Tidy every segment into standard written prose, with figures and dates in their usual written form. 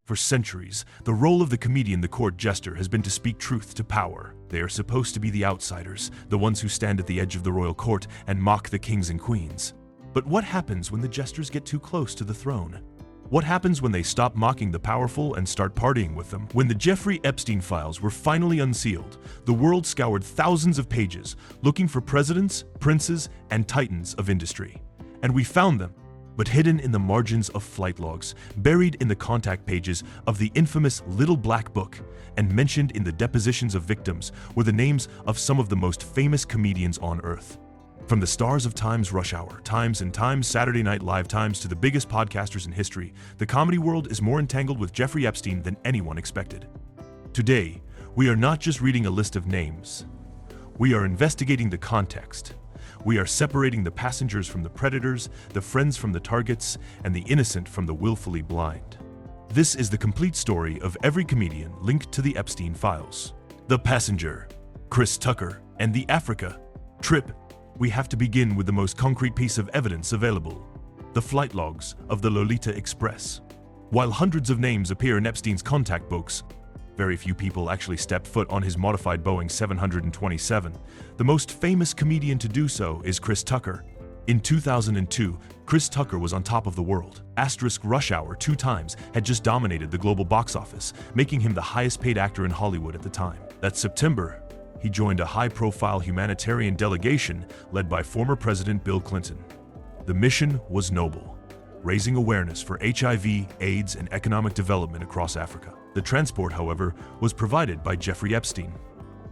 For centuries, the role of the comedian, the court jester, has been to speak truth to power. They are supposed to be the outsiders, the ones who stand at the edge of the royal court and mock the kings and queens. But what happens when the jesters get too close to the throne? What happens when they stop mocking the powerful and start partying with them? When the Jeffrey Epstein files were finally unsealed, the world scoured thousands of pages looking for presidents, princes, and titans of industry. And we found them, but hidden in the margins of flight logs, buried in the contact pages of the infamous Little Black Book, and mentioned in the depositions of victims were the names of some of the most famous comedians on Earth. From the stars of Time's Rush Hour, Times and Times Saturday Night Live Times to the biggest podcasters in history, the comedy world is more entangled with Jeffrey Epstein than anyone expected. Today, we are not just reading a list of names. We are investigating the context. We are separating the passengers from the predators, the friends from the targets, and the innocent from the willfully blind. This is the complete story of every comedian linked to the Epstein files. The passenger, Chris Tucker, and the Africa trip. We have to begin with the most concrete piece of evidence available: the flight logs of the Lolita Express. While hundreds of names appear in Epstein's contact books, very few people actually stepped foot on his modified Boeing 727. The most famous comedian to do so is Chris Tucker. In 2002, Chris Tucker was on top of the world. Rush Hour 2 times had just dominated the global box office, making him the highest paid actor in Hollywood at the time. That September, he joined a high-profile humanitarian delegation led by former President Bill Clinton. The mission was noble: raising awareness for HIV, AIDS, and economic development across Africa. The transport, however, was provided by Jeffrey Epstein.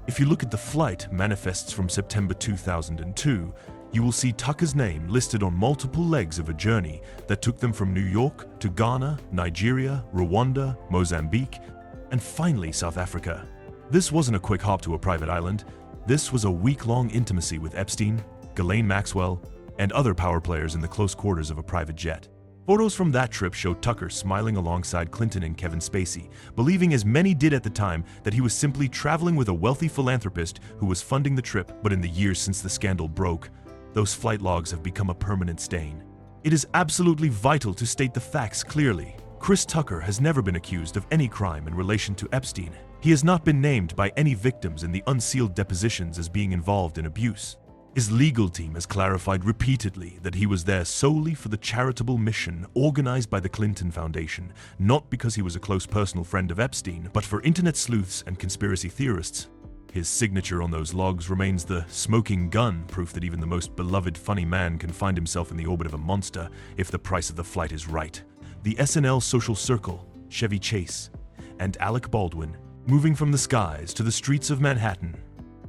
If you look at the flight manifests from September 2002, you will see Tucker's name listed on multiple legs of a journey that took them from New York to Ghana, Nigeria, Rwanda, Mozambique, and finally South Africa. This wasn't a quick hop to a private island. This was a week-long intimacy with Epstein, Ghislaine Maxwell, and other power players in the close quarters of a private jet. Photos from that trip show Tucker smiling alongside Clinton and Kevin Spacey, believing, as many did at the time, that he was simply traveling with a wealthy philanthropist who was funding the trip. But in the years since the scandal broke, those flight logs have become a permanent stain. It is absolutely vital to state the facts clearly. Chris Tucker has never been accused of any crime in relation to Epstein. He has not been named by any victims in the unsealed depositions as being involved in abuse. His legal team has clarified repeatedly that he was there solely for the charitable mission organized by the Clinton Foundation, not because he was a close personal friend of Epstein, but for internet sleuths and conspiracy theorists. His signature on those logs remains the smoking gun, proof that even the most beloved funny man can find himself in the orbit of a monster if the price of the flight is right. The SNL social circle, Chevy Chase, and Alec Baldwin, moving from the skies to the streets of Manhattan.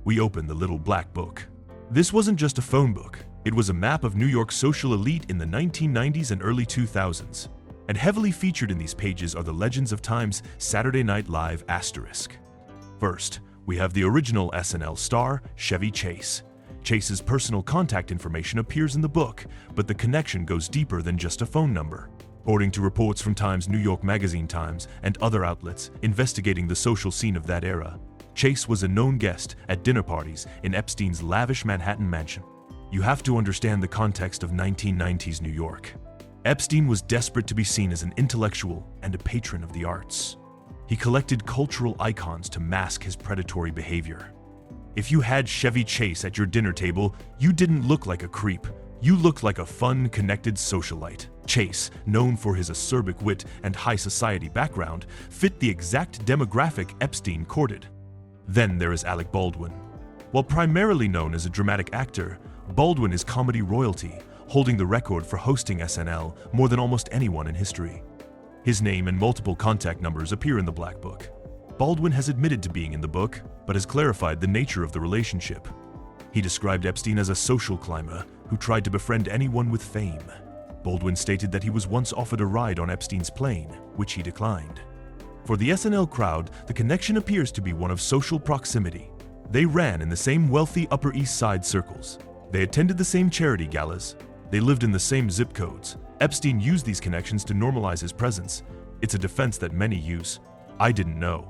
We open the Little Black Book. This wasn't just a phone book. It was a map of New York's social elite in the 1990s and early 2000s. And heavily featured in these pages are the legends of Time's Saturday Night Live asterisk. First, we have the original SNL star, Chevy Chase. Chase's personal contact information appears in the book, but the connection goes deeper than just a phone number. According to reports from Time's New York Magazine Times and other outlets investigating the social scene of that era, Chase was a known guest at dinner parties in Epstein's lavish Manhattan mansion. You have to understand the context of 1990s New York. Epstein was desperate to be seen as an intellectual and a patron of the arts. He collected cultural icons to mask his predatory behavior. If you had Chevy Chase at your dinner table, you didn't look like a creep. You looked like a fun, connected socialite. Chase, known for his acerbic wit and high society background, fit the exact demographic Epstein courted. Then there is Alec Baldwin. While primarily known as a dramatic actor, Baldwin is comedy royalty, holding the record for hosting SNL more than almost anyone in history. His name and multiple contact numbers appear in the Black Book. Baldwin has admitted to being in the book, but has clarified the nature of the relationship. He described Epstein as a social climber who tried to befriend anyone with fame. Baldwin stated that he was once offered a ride on Epstein's plane, which he declined. For the SNL crowd, the connection appears to be one of social proximity. They ran in the same wealthy Upper East Side circles. They attended the same charity galas. They lived in the same zip codes. Epstein used these connections to normalize his presence. It's a defense that many use. I didn't know.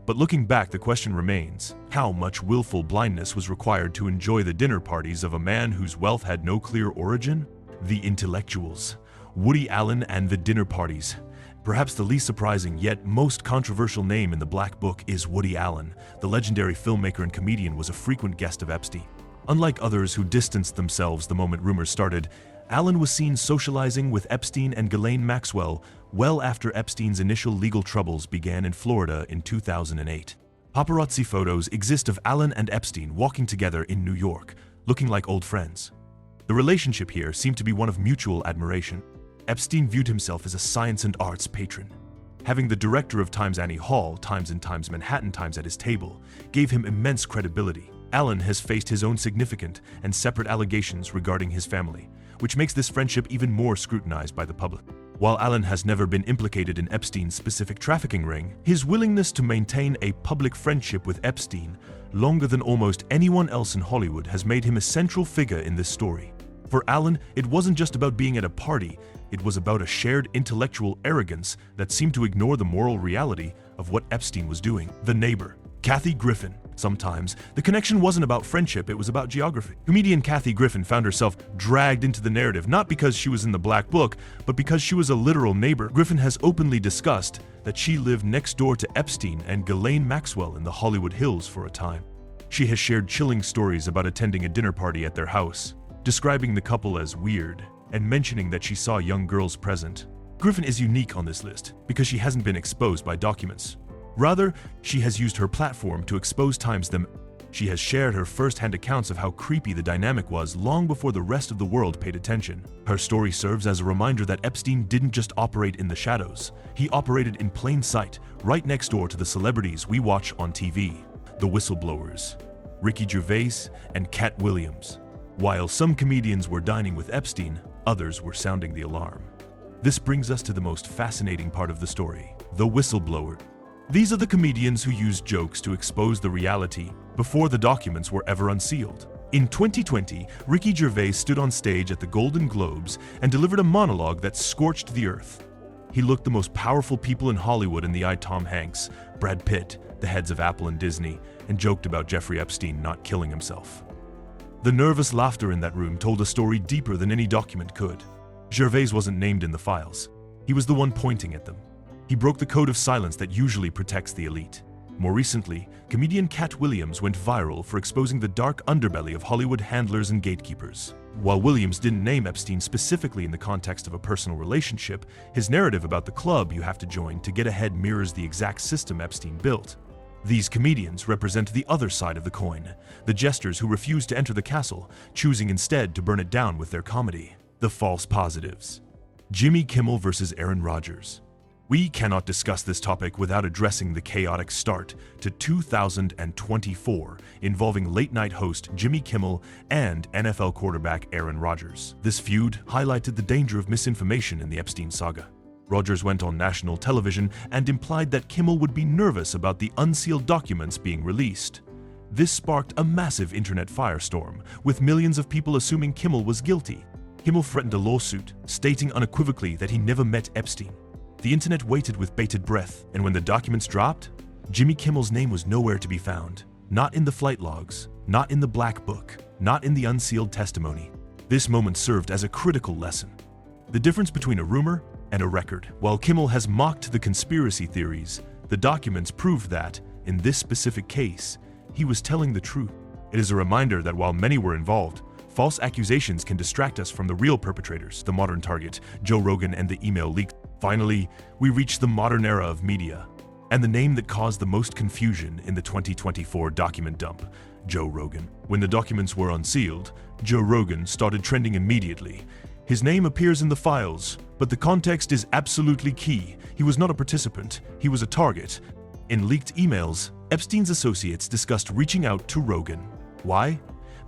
But looking back, the question remains, how much willful blindness was required to enjoy the dinner parties of a man whose wealth had no clear origin? The intellectuals, Woody Allen and the dinner parties. Perhaps the least surprising yet most controversial name in the Black Book is Woody Allen. The legendary filmmaker and comedian was a frequent guest of Epstein. Unlike others who distanced themselves the moment rumors started, Allen was seen socializing with Epstein and Ghislaine Maxwell well after Epstein's initial legal troubles began in Florida in 2008. Paparazzi photos exist of Allen and Epstein walking together in New York, looking like old friends. The relationship here seemed to be one of mutual admiration. Epstein viewed himself as a science and arts patron. Having the director of Times Annie Hall, Times and Times Manhattan Times at his table, gave him immense credibility. Allen has faced his own significant and separate allegations regarding his family, which makes this friendship even more scrutinized by the public. While Allen has never been implicated in Epstein's specific trafficking ring, his willingness to maintain a public friendship with Epstein longer than almost anyone else in Hollywood has made him a central figure in this story. For Allen, it wasn't just about being at a party, it was about a shared intellectual arrogance that seemed to ignore the moral reality of what Epstein was doing. The neighbor, Kathy Griffin. Sometimes, the connection wasn't about friendship, it was about geography. Comedian Kathy Griffin found herself dragged into the narrative not because she was in the Black Book, but because she was a literal neighbor. Griffin has openly discussed that she lived next door to Epstein and Ghislaine Maxwell in the Hollywood Hills for a time. She has shared chilling stories about attending a dinner party at their house, describing the couple as weird, and mentioning that she saw young girls present. Griffin is unique on this list because she hasn't been exposed by documents. Rather, she has used her platform to expose Times them. She has shared her first-hand accounts of how creepy the dynamic was long before the rest of the world paid attention. Her story serves as a reminder that Epstein didn't just operate in the shadows. He operated in plain sight, right next door to the celebrities we watch on TV. The whistleblowers, Ricky Gervais and Cat Williams. While some comedians were dining with Epstein, others were sounding the alarm. This brings us to the most fascinating part of the story, the whistleblower. These are the comedians who used jokes to expose the reality before the documents were ever unsealed. In 2020, Ricky Gervais stood on stage at the Golden Globes and delivered a monologue that scorched the earth. He looked the most powerful people in Hollywood in the eye: Tom Hanks, Brad Pitt, the heads of Apple and Disney, and joked about Jeffrey Epstein not killing himself. The nervous laughter in that room told a story deeper than any document could. Gervais wasn't named in the files. He was the one pointing at them. He broke the code of silence that usually protects the elite. More recently, comedian Cat Williams went viral for exposing the dark underbelly of Hollywood handlers and gatekeepers. While Williams didn't name Epstein specifically in the context of a personal relationship, his narrative about the club you have to join to get ahead mirrors the exact system Epstein built. These comedians represent the other side of the coin, the jesters who refuse to enter the castle, choosing instead to burn it down with their comedy. The false positives. Jimmy Kimmel versus Aaron Rodgers. We cannot discuss this topic without addressing the chaotic start to 2024 involving late-night host Jimmy Kimmel and NFL quarterback Aaron Rodgers. This feud highlighted the danger of misinformation in the Epstein saga. Rodgers went on national television and implied that Kimmel would be nervous about the unsealed documents being released. This sparked a massive internet firestorm, with millions of people assuming Kimmel was guilty. Kimmel threatened a lawsuit, stating unequivocally that he never met Epstein. The internet waited with bated breath, and when the documents dropped, Jimmy Kimmel's name was nowhere to be found. Not in the flight logs, not in the Black Book, not in the unsealed testimony. This moment served as a critical lesson. The difference between a rumor and a record. While Kimmel has mocked the conspiracy theories, the documents proved that, in this specific case, he was telling the truth. It is a reminder that while many were involved, false accusations can distract us from the real perpetrators, the modern target, Joe Rogan and the email leak. Finally, we reach the modern era of media, and the name that caused the most confusion in the 2024 document dump, Joe Rogan. When the documents were unsealed, Joe Rogan started trending immediately. His name appears in the files, but the context is absolutely key. He was not a participant, he was a target. In leaked emails, Epstein's associates discussed reaching out to Rogan. Why?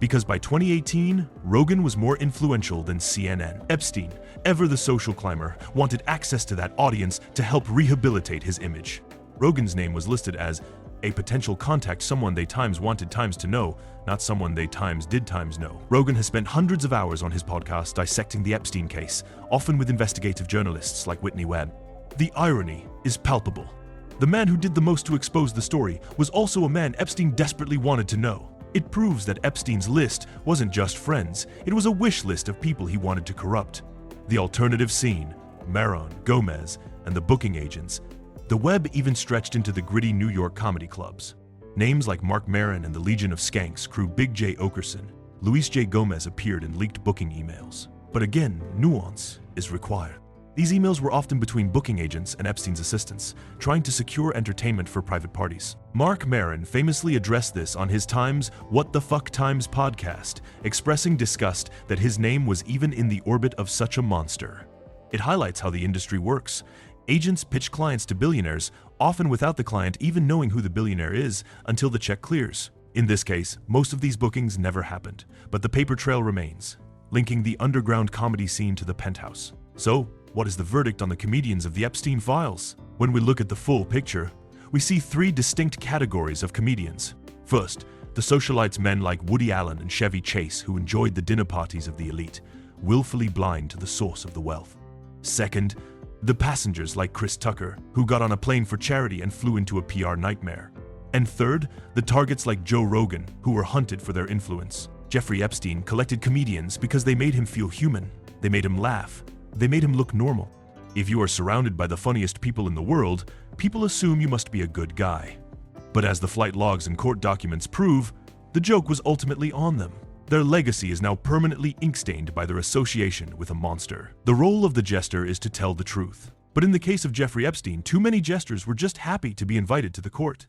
Because by 2018, Rogan was more influential than CNN. Epstein, ever the social climber, wanted access to that audience to help rehabilitate his image. Rogan's name was listed as a potential contact, someone they Times wanted Times to know, not someone they Times did Times know. Rogan has spent hundreds of hours on his podcast dissecting the Epstein case, often with investigative journalists like Whitney Webb. The irony is palpable. The man who did the most to expose the story was also a man Epstein desperately wanted to know. It proves that Epstein's list wasn't just friends, it was a wish list of people he wanted to corrupt. The alternative scene, Maron, Gomez, and the booking agents, the web even stretched into the gritty New York comedy clubs. Names like Mark Maron and the Legion of Skanks crew Big J. Okerson, Luis J. Gomez appeared in leaked booking emails. But again, nuance is required. These emails were often between booking agents and Epstein's assistants, trying to secure entertainment for private parties. Mark Maron famously addressed this on his Times What the Fuck Times podcast, expressing disgust that his name was even in the orbit of such a monster. It highlights how the industry works. Agents pitch clients to billionaires, often without the client even knowing who the billionaire is until the check clears. In this case, most of these bookings never happened, but the paper trail remains, linking the underground comedy scene to the penthouse. So, what is the verdict on the comedians of the Epstein files? When we look at the full picture, we see three distinct categories of comedians. First, the socialites, men like Woody Allen and Chevy Chase who enjoyed the dinner parties of the elite, willfully blind to the source of the wealth. Second, the passengers like Chris Tucker, who got on a plane for charity and flew into a PR nightmare. And third, the targets like Joe Rogan, who were hunted for their influence. Jeffrey Epstein collected comedians because they made him feel human, they made him laugh, they made him look normal. If you are surrounded by the funniest people in the world, people assume you must be a good guy. But as the flight logs and court documents prove, the joke was ultimately on them. Their legacy is now permanently ink-stained by their association with a monster. The role of the jester is to tell the truth. But in the case of Jeffrey Epstein, too many jesters were just happy to be invited to the court.